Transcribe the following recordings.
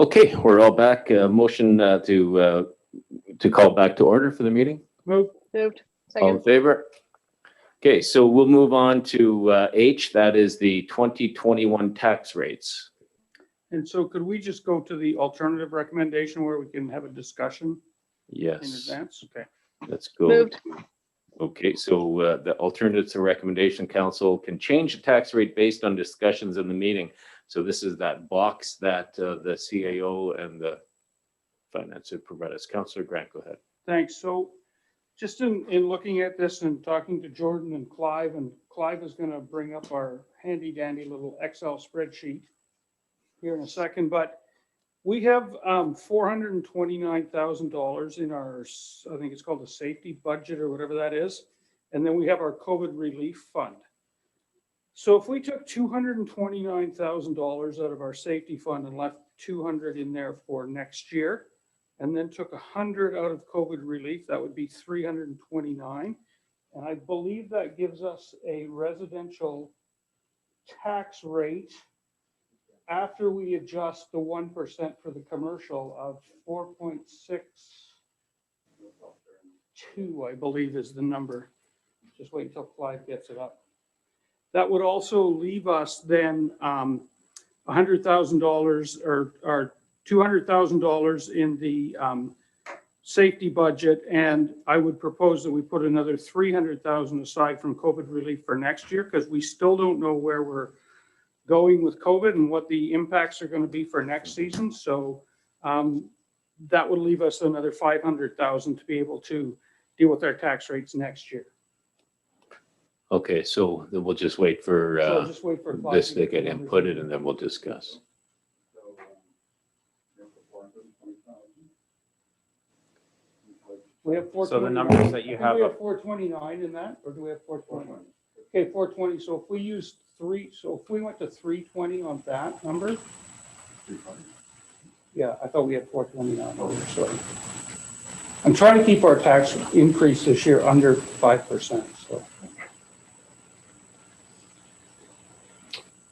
Okay, we're all back. Motion to call back to order for the meeting. Moved. All in favor? Okay, so we'll move on to H. That is the 2021 tax rates. And so could we just go to the alternative recommendation where we can have a discussion in Yes, advance? Okay. let's go. Moved. Okay, so the alternatives to recommendation council can change the tax rate based on discussions in the meeting. So this is that box that the CAO and the finance would provide us. Councillor Grant, go ahead. Thanks. So just in looking at this and talking to Jordan and Clive is going to bring up our handy dandy little Excel spreadsheet here in a second, but we have $429,000 in our, I think it's called the safety budget or whatever that is. And then we have our COVID relief fund. So if we took $229,000 out of our safety fund and left 200 in there for next year, and then took 100 out of COVID relief, that would be 329. And I believe that gives us a residential tax rate after we adjust the 1% for the commercial of 4.62, I believe is the number. Just wait until Clive gets it up. That would also leave us then $100,000 or $200,000 in the safety budget. And I would propose that we put another 300,000 aside from COVID relief for next year, because we still don't know where we're going with COVID and what the impacts are going to be for next season. So that would leave us another 500,000 to be able to deal with our tax rates next year. Okay, so then we'll just wait for So just wait for Clive this to to get get the numbers. inputted and then we'll discuss. We have 429. So the numbers that you I think have we up- have 429 in that, or do we have 420? Okay, 420. So if we use so if we went to 320 on that number. Yeah, I thought we had 429 over, sorry. I'm trying to keep our tax increase this year under 5%, so.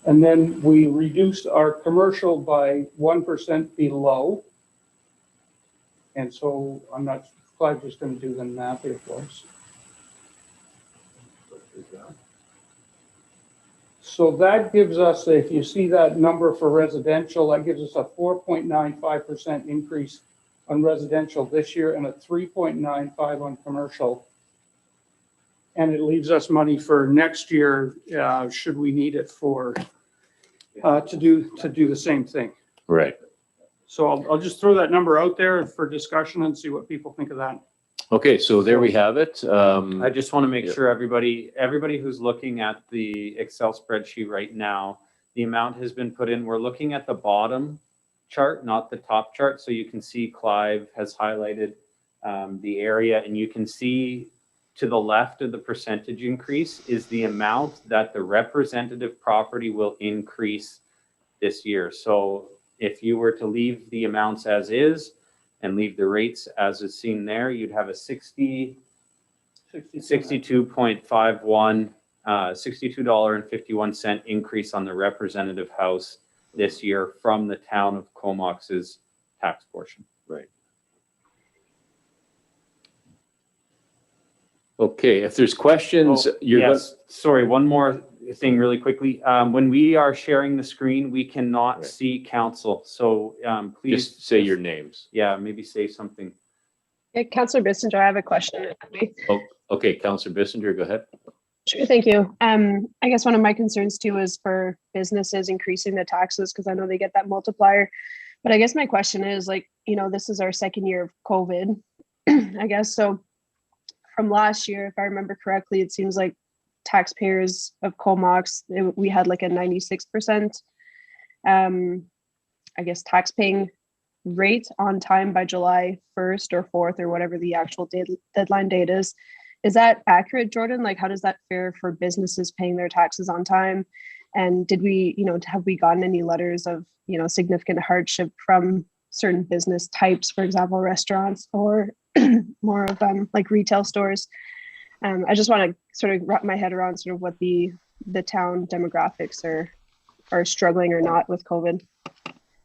And then we reduced our commercial by 1% below. And so I'm not, Clive's just going to do the math here for us. So that gives us, if you see that number for residential, that gives us a 4.95% increase on residential this year and a 3.95 on commercial. And it leaves us money for next year, should we need it for, to do the same thing. Right. So I'll just throw that number out there for discussion and see what people think of that. Okay, so there we have it. I just want to make Yeah. sure everybody who's looking at the Excel spreadsheet right now, the amount has been put in. We're looking at the bottom chart, not the top chart. So you can see Clive has highlighted the area, and you can see to the left of the percentage increase is the amount that the representative property will increase this year. So if you were to leave the amounts as is and leave the rates as is seen there, you'd have a 62.51, $62.51 increase on the representative house this year from the town of Comox's tax portion. Right. Okay, if there's questions, you're Yes, sorry, one more thing really quickly. When we are sharing the screen, we cannot Right. see council. So please. just say your names. Yeah, maybe say something. Yeah, Councillor Bissinger, I have a question. Oh, okay, Councillor Bissinger, go ahead. Sure, thank you. I guess one of my concerns too is for businesses increasing the taxes because I know they get that multiplier. But I guess my question is like, this is our second year of COVID, I guess. So from last year, if I remember correctly, it seems like taxpayers of Comox, we had like a 96%, I guess, tax paying rate on time by July 1st or 4th or whatever the actual deadline date is. Is that accurate, Jordan? Like, how does that fare for businesses paying their taxes on time? And did we, have we gotten any letters of, significant hardship from certain business types, for example, restaurants or more of like retail stores? I just want to sort of wrap my head around sort of what the town demographics are struggling or not with COVID.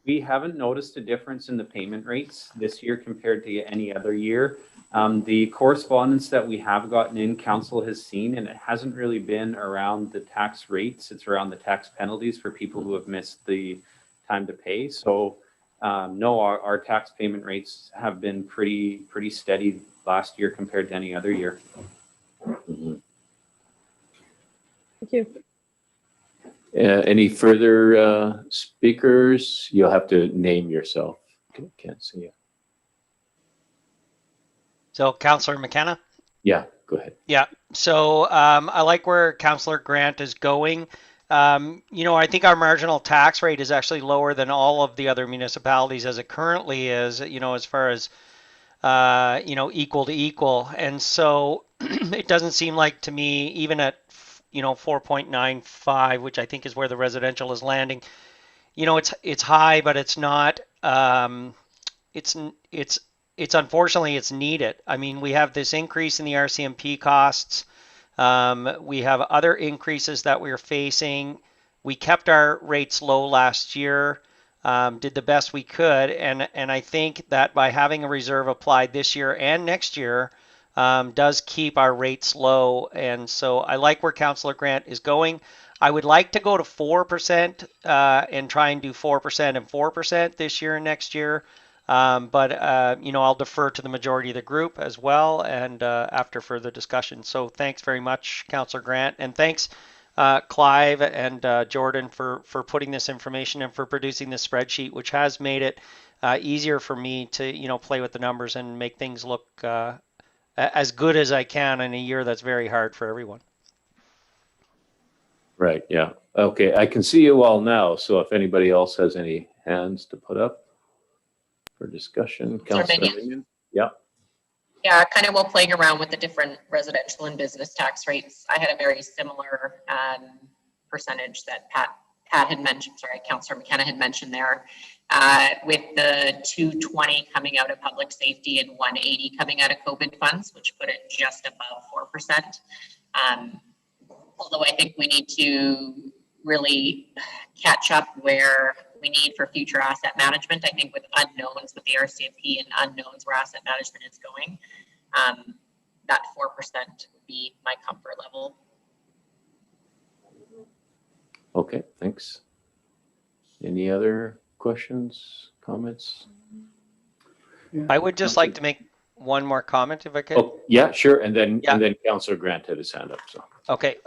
We haven't noticed a difference in the payment rates this year compared to any other year. The correspondence that we have gotten in, council has seen, and it hasn't really been around the tax rates. It's around the tax penalties for people who have missed the time to pay. So no, our tax payment rates have been pretty steady last year compared to any other year. Mhm. Thank you. Any further speakers? You'll have to name yourself. Can't see you. So Councillor McKenna? Yeah, go ahead. Yeah. So I like where Councillor Grant is going. I think our marginal tax rate is actually lower than all of the other municipalities as it currently is, as far as, equal to equal. And so it doesn't seem like to me, even at, 4.95, which I think is where the residential is landing, it's high, but it's not, it's unfortunately it's needed. I mean, we have this increase in the RCMP costs. We have other increases that we're facing. We kept our rates low last year, did the best we could, and I think that by having a reserve applied this year and next year does keep our rates low. And so I like where Councillor Grant is going. I would like to go to 4% and try and do 4% and 4% this year and next year. But I'll defer to the majority of the group as well, and after further discussion. So thanks very much, Councillor Grant, and thanks, Clive and Jordan, for putting this information and for producing this spreadsheet, which has made it easier for me to play with the numbers and make things look as good as I can in a year that's very hard for everyone. Right, yeah. Okay, I can see you all now, so if anybody else has any hands to put up for discussion. Councillor Minion? Yeah. Yeah, kind of while playing around with the different residential and business tax rates, I had a very similar percentage that Pat had mentioned, Councillor McKenna had mentioned there, with the 220 coming out of public safety and 180 coming out of COVID funds, which put it just above 4%. Although I think we need to really catch up where we need for future asset management. I think with unknowns with the RCMP and unknowns where asset management is going, that 4% would be my comfort level. Okay, thanks. Any other questions, comments? Yeah. I would just like to make one more comment, if I could. Oh, yeah, sure. And then Yeah. Councillor Grant had his hand up. So Okay.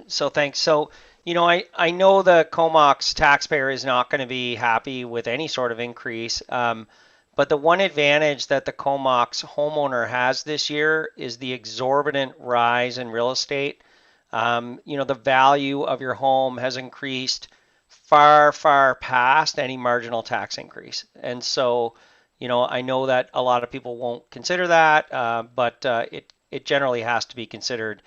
So thanks. So, I know the Comox taxpayer is not going to be happy with any sort of increase. But the one advantage that the Comox homeowner has this year is the exorbitant rise in real estate. The value of your home has increased far, far past any marginal tax increase. And so, I know that a lot of people won't consider that, but it generally has to be considered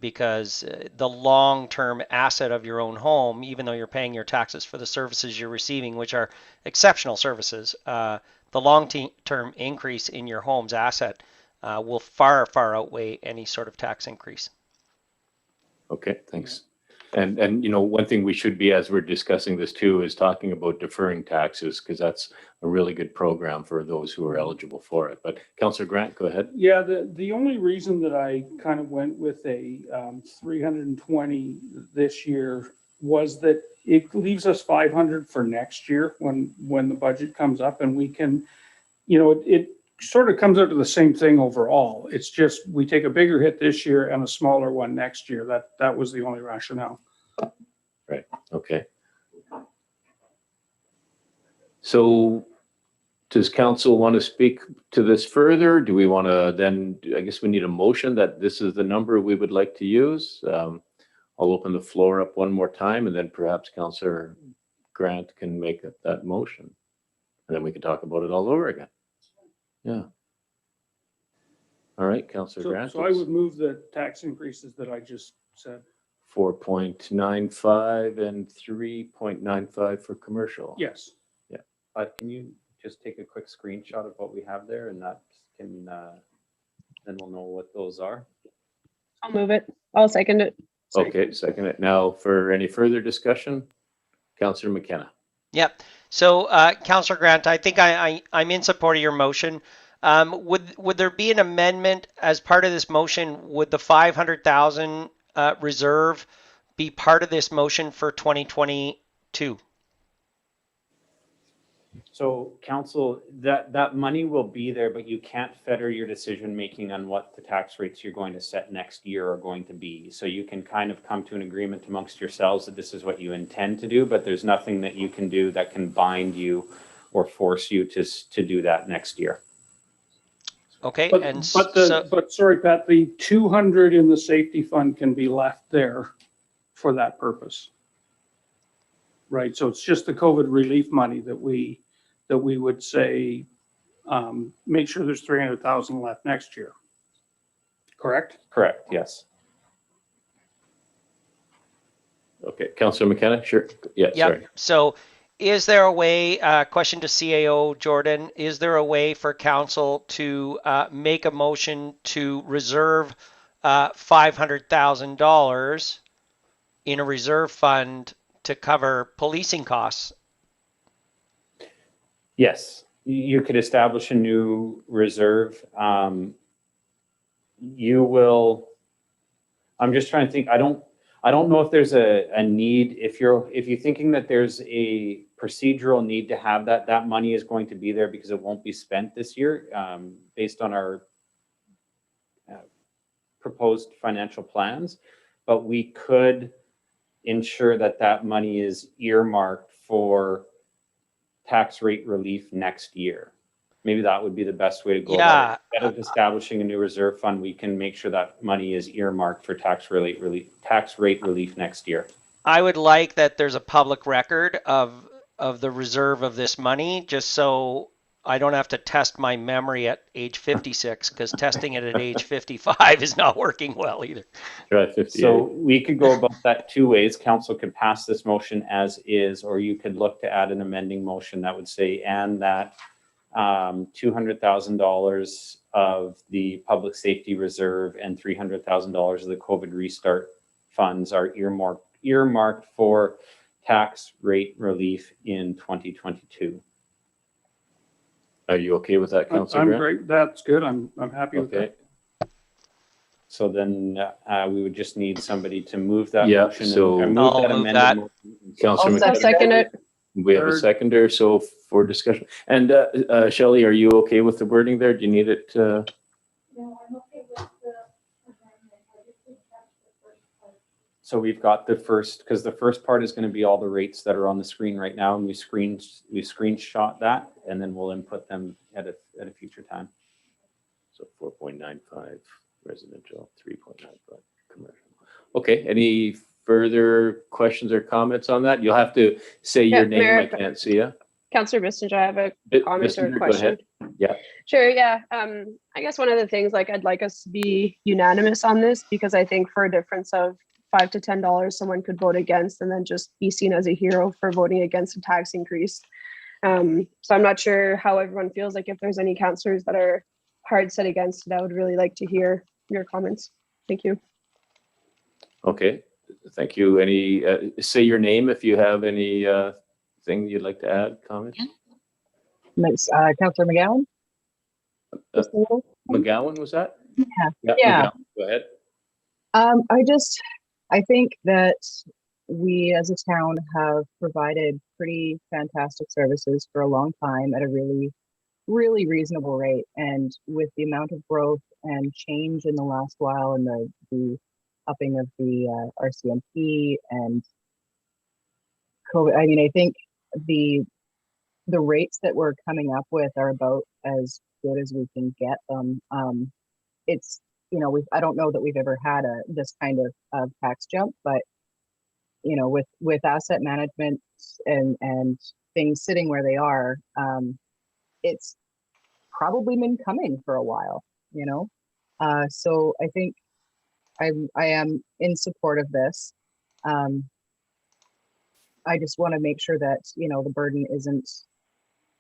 because the long-term asset of your own home, even though you're paying your taxes for the services you're receiving, which are exceptional services, the long-term increase in your home's asset will far, far outweigh any sort of tax increase. okay, thanks. And one thing we should be, as we're discussing this too, is talking about deferring taxes, because that's a really good program for those who are eligible for it. But Councillor Grant, go ahead. Yeah, the only reason that I kind of went with a 320 this year was that it leaves us 500 for next year when the budget comes up, and we can, it sort of comes out to the same thing overall. It's just we take a bigger hit this year and a smaller one next year. That was the only rationale. Right. Okay. So does council want to speak to this further? Do we want to then, I guess we need a motion that this is the number we would like to use. I'll open the floor up one more time, and then perhaps Councillor Grant can make that motion. And then we can talk about it all over again. Yeah. All right, Councillor Grant. So I would move the tax increases that I just said. 4.95 and 3.95 for commercial. Yes. Can you just take a quick screenshot of what we have there, and that can, then we'll know what those are. I'll move it. I'll second it. Sorry. Okay, second it. Now for any further discussion, Councillor McKenna. Yep. So, Councillor Grant, I think I'm in support of your motion. Would there be an amendment as part of this motion? Would the 500,000 reserve be part of this motion for 2022? So council, that money will be there, but you can't fetter your decision making on what the tax rates you're going to set next year are going to be. So you can kind of come to an agreement amongst yourselves that this is what you intend to do, but there's nothing that you can do that can bind you or force you to do that next year. Okay. But sorry, Pat, the 200 in the safety fund can be left there for that purpose. Right, so it's just the COVID relief money that we would say, make sure there's 300,000 left next year. Correct? Correct, yes. Okay, Councillor McKenna, sure. Yeah, Yep. sorry. So is there a way, question to CAO Jordan, is there a way for council to make a motion to reserve $500,000 in a reserve fund to cover policing costs? Yes, you could establish a new reserve. You will, I'm just trying to think, I don't know if there's a need, if you're thinking that there's a procedural need to have that money is going to be there because it won't be spent this year, based on our proposed financial plans, but we could ensure that money is earmarked for tax rate relief next year. Maybe that would be the best way to go about it. Instead of establishing a new reserve fund, we can make sure that money is earmarked for tax rate relief next year. I would like that there's a public record of the reserve of this money, just so I don't have to test my memory at age 56, because testing it at age 55 is not working well either. Try 58. So we could go about that two ways. Council could pass this motion as is, or you could look to add an amending motion that would say, and that $200,000 of the public safety reserve and $300,000 of the COVID restart funds are earmarked for tax rate relief in 2022. Are you okay with that, Councillor I'm Grant? great, that's good, I'm happy with Okay. that. So then we would just need somebody to move that Yeah, motion. so- and I'll that move amended that. motion. Councillor I'll McKenna. second it. We have a Third. seconder, so for discussion. And Shelley, are you okay with the wording there? Do you need it? No, I'm okay with the amendment. I just didn't catch the first part. So we've got the first, because the first part is going to be all the rates that are on the screen right now, and we screenshot that, and then we'll input them at a future time. So 4.95 residential, 3.95 commercial. Okay, any further questions or comments on that? You'll have to say your Yeah, name. Mayor, I can't see you. Councillor Bissinger, I have a comment or a Go question. ahead. Yeah. Sure, yeah. I guess one of the things, like, I'd like us to be unanimous on this, because I think for a difference of $5 to $10, someone could vote against and then just be seen as a hero for voting against a tax increase. So I'm not sure how everyone feels. Like, if there's any councillors that are hard set against it, I would really like to hear your comments. Thank you. Okay, thank you. Any, say your name if you have any thing you'd like to add, comment? Miss Councillor McGowan? McGowan, was that? Yeah. McGowan, go ahead. I think that we as a town have provided pretty fantastic services for a long time at a really, really reasonable rate. And with the amount of growth and change in the last while, and the upping of the RCMP and COVID, I mean, I think the rates that we're coming up with are about as good as we can get them. It's, you know, I don't know that we've ever had this kind of tax jump, but you know, with asset management and things sitting where they are, it's probably been coming for a while, you know. So I think I am in support of this. I just want to make sure that, you know, the burden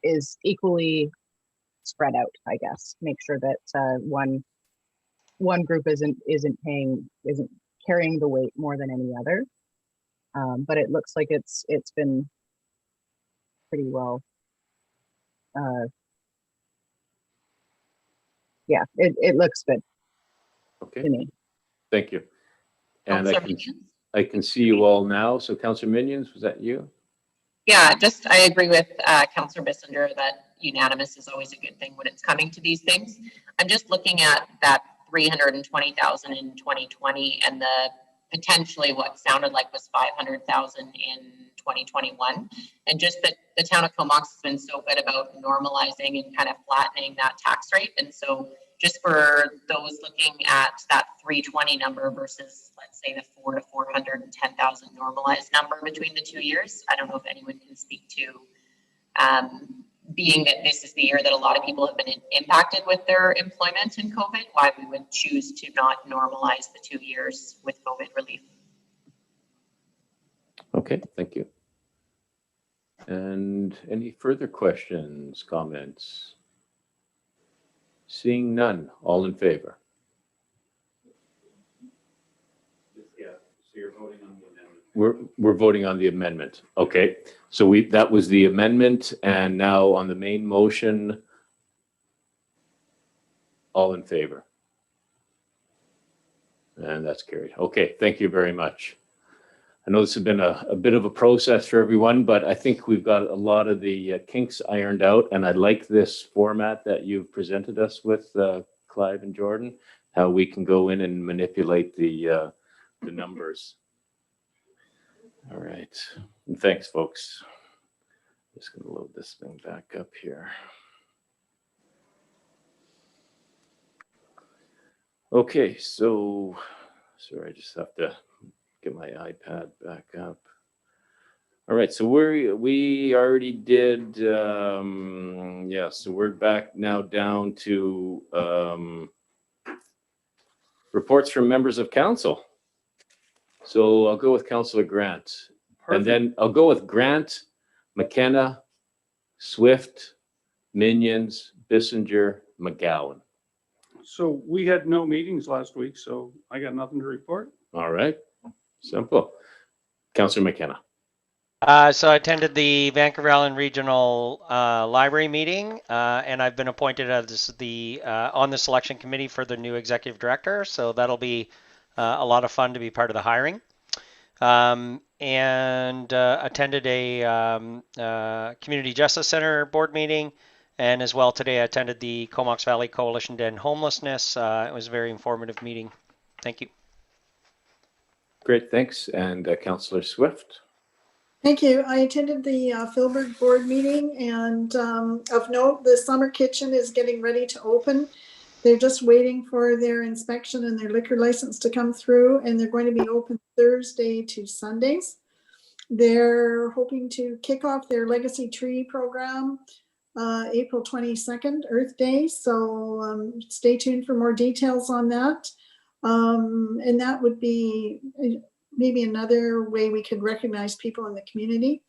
is equally spread out, I guess. Make sure that one group isn't carrying the weight more than any other. But it looks like it's been pretty well. Yeah, it looks good Okay, to me. thank you. And Councillor Minions? I can see you all now. So Councillor Minions, was that you? Yeah, I agree with Councillor Bissinger that unanimous is always a good thing when it's coming to these things. I'm just looking at that 320,000 in 2020 and the potentially what sounded like was 500,000 in 2021. And just that the town of Comox has been so good about normalizing and kind of flattening that tax rate. And so just for those looking at that 320 number versus, let's say, the 400 to 410,000 normalized number between the 2 years, I don't know if anyone can speak to, being that this is the year that a lot of people have been impacted with their employment in COVID, why we would choose to not normalize the 2 years with COVID relief. Okay, thank you. And any further questions, comments? Seeing none, all in favor? Yeah, so you're voting on the amendment. We're voting on the amendment. Okay, so that was the amendment, and now on the main motion, all in favor? And that's carried. Okay, thank you very much. I know this has been a bit of a process for everyone, but I think we've got a lot of the kinks ironed out, and I like this format that you've presented us with, Clive and Jordan, how we can go in and manipulate the numbers. All right, and thanks, folks. Just gonna load this thing back up here. Okay, so, sorry, I just have to get my iPad back up. All right, so we already did, yeah, so we're back now down to reports from members of council. So I'll go with Councillor Grant. And then I'll go with Grant, McKenna, Swift, Minions, Bissinger, McGowan. So we had no meetings last week, so I got nothing to report. All right, simple. Councillor McKenna. So I attended the Vancouver Island Regional Library meeting, and I've been appointed as on the selection committee for the new executive director. So that'll be a lot of fun to be part of the hiring. And attended a Community Justice Center board meeting, and as well today I attended the Comox Valley Coalition to End Homelessness. It was a very informative meeting. Thank you. Great, thanks. And Councillor Swift. Thank you. I attended the Philburg board meeting, and of note, the summer kitchen is getting ready to open. They're just waiting for their inspection and their liquor license to come through, and they're going to be open Thursday to Sundays. They're hoping to kick off their Legacy Tree program April 22nd, Earth Day. So stay tuned for more details on that. And that would be maybe another way we could recognize people in the community.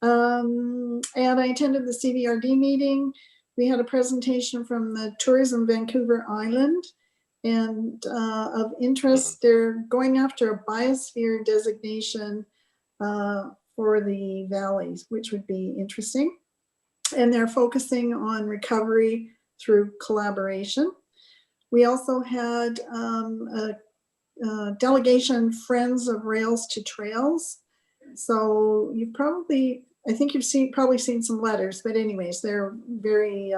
And I attended the CVRD meeting. We had a presentation from the Tourism Vancouver Island, and of interest, they're going after a biosphere designation for the valleys, which would be interesting. And they're focusing on recovery through collaboration. We also had a delegation Friends of Rails to Trails. So you probably, I think you've probably seen some letters, but anyways, they're very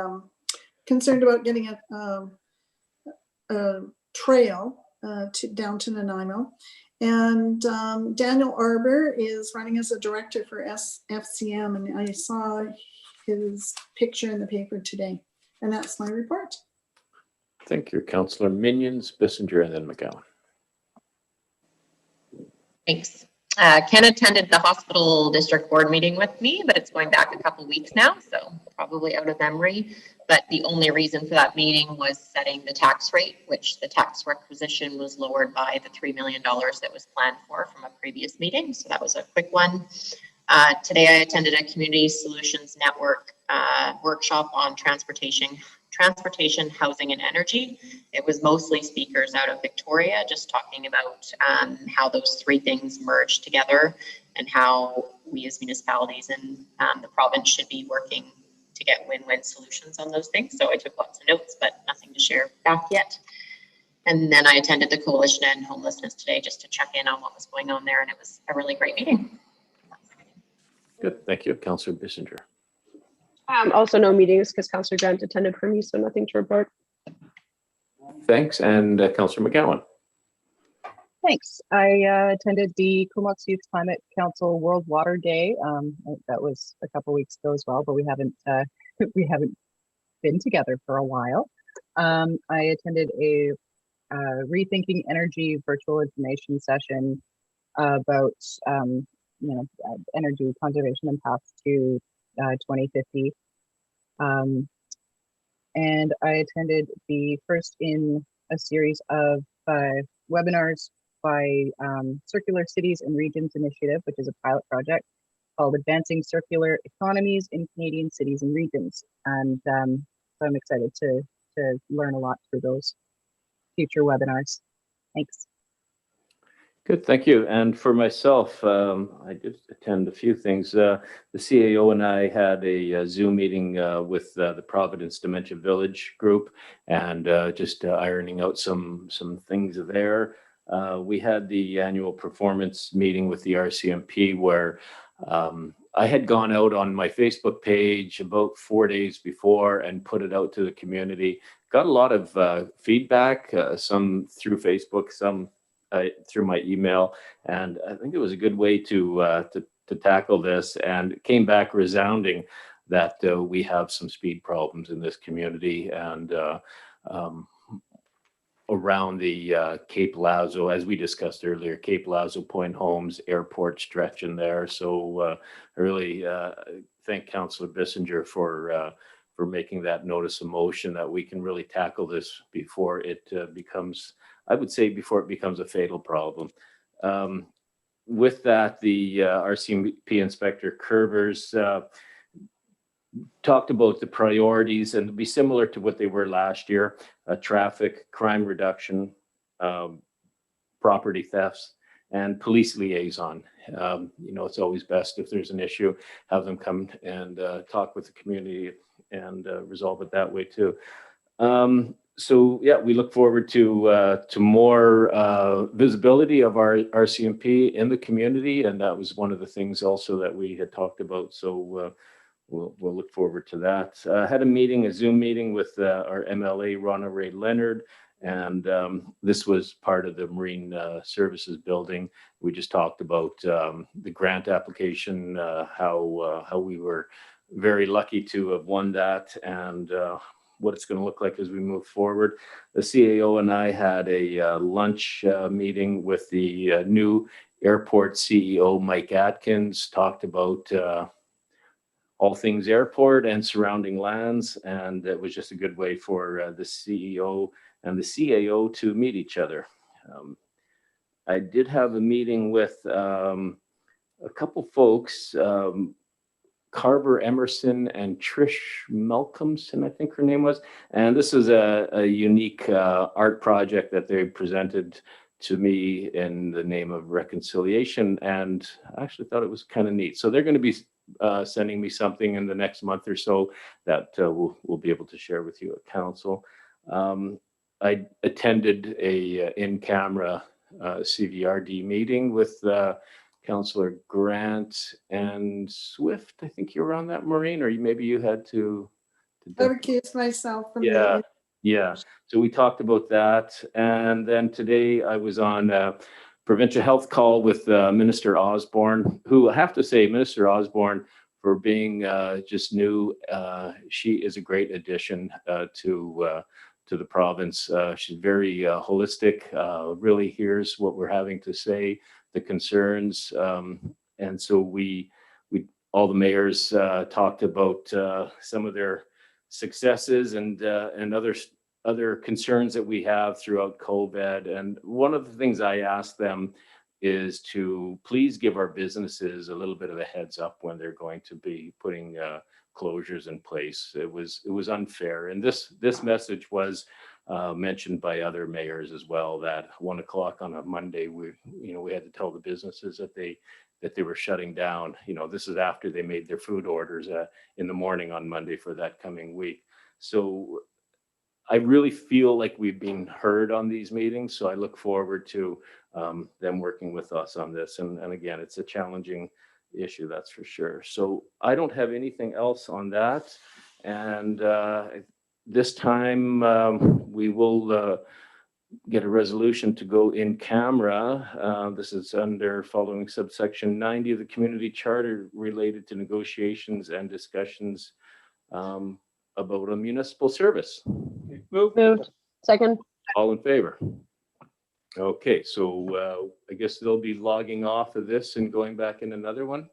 concerned about getting a trail down to Nanaimo. And Daniel Arbor is running as a director for FCM, and I saw his picture in the paper today. And that's my report. Thank you, Councillor Minions, Bissinger, and then McGowan. Thanks. Ken attended the hospital district board meeting with me, but it's going back a couple weeks now, so probably out of memory. But the only reason for that meeting was setting the tax rate, which the tax requisition was lowered by the $3 million that was planned for from a previous meeting. So that was a quick one. Today I attended a Community Solutions Network workshop on transportation, housing, and energy. It was mostly speakers out of Victoria, just talking about how those three things merge together and how we as municipalities and the province should be working to get win-win solutions on those things. So I took lots of notes, but nothing to share back yet. And then I attended the Coalition to End Homelessness today just to check in on what was going on there, and it was a really great meeting. Good, thank you. Councillor Bissinger. Also no meetings because Councillor Grant attended for me, so nothing to report. Thanks, and Councillor McGowan. Thanks. I attended the Comox Youth Climate Council World Water Day. That was a couple weeks ago as well, but we haven't been together for a while. I attended a Rethinking Energy virtual information session about energy conservation and paths to 2050. And I attended the first in a series of webinars by Circular Cities and Regions Initiative, which is a pilot project called Advancing Circular Economies in Canadian Cities and Regions. And so I'm excited to learn a lot through those future webinars. Thanks. Good, thank you. And for myself, I did attend a few things. The CAO and I had a Zoom meeting with the Providence Dementia Village group, and just ironing out some things there. We had the annual performance meeting with the RCMP where I had gone out on my Facebook page about 4 days before and put it out to the community. Got a lot of feedback, some through Facebook, some through my email, and I think it was a good way to tackle this, and it came back resounding that we have some speed problems in this community and around the Cape Lazo, as we discussed earlier, Cape Lazo, Point Homes, airport stretch in there. So I really thank Councillor Bissinger for making that notice of motion that we can really tackle this before it becomes, I would say, before it becomes a fatal problem. With that, the RCMP Inspector Curvers talked about the priorities, and it'd be similar to what they were last year: traffic, crime reduction, property thefts, and police liaison. It's always best if there's an issue, have them come and talk with the community and resolve it that way too. So yeah, we look forward to more visibility of our RCMP in the community, and that was one of the things also that we had talked about. So we'll look forward to that. Had a Zoom meeting with our MLA Ronna Ray Leonard, and this was part of the Marine Services building. We just talked about the grant application, how we were very lucky to have won that, and what it's going to look like as we move forward. The CAO and I had a lunch meeting with the new airport CEO, Mike Atkins, talked about all things airport and surrounding lands, and it was just a good way for the CEO and the CAO to meet each other. I did have a meeting with a couple folks, Carver Emerson and Trish Malcolmson, I think her name was. And this is a unique art project that they presented to me in the name of reconciliation. And I actually thought it was kind of neat. So they're going to be sending me something in the next month or so that we'll be able to share with you at council. I attended a in-camera CVRD meeting with Councillor Grant and Swift. I think you were on that, Maureen, or maybe you had to I recused myself from yeah, the yeah. So we talked about that. And then today I was on a provincial health call with Minister Osborne, who I have to say, Minister Osborne, for being just new, she is a great addition to the province. She's very holistic, really hears what we're having to say, the concerns. And so all the mayors talked about some of their successes and other concerns that we have throughout COVID. And one of the things I asked them is to please give our businesses a little bit of a heads up when they're going to be putting closures in place. It was unfair. And this message was mentioned by other mayors as well, that 1 o'clock on a Monday, we had to tell the businesses that they were shutting down. This is after they made their food orders in the morning on Monday for that coming week. So I really feel like we've been heard on these meetings. So I look forward to them working with us on this. And again, it's a challenging issue, that's for sure. So I don't have anything else on that. And this time we will get a resolution to go in camera. This is under following subsection 90 of the community charter related to negotiations and discussions about a municipal service. Moved. Second. All in favor? Okay, so I guess they'll be logging off of this and going back in another one.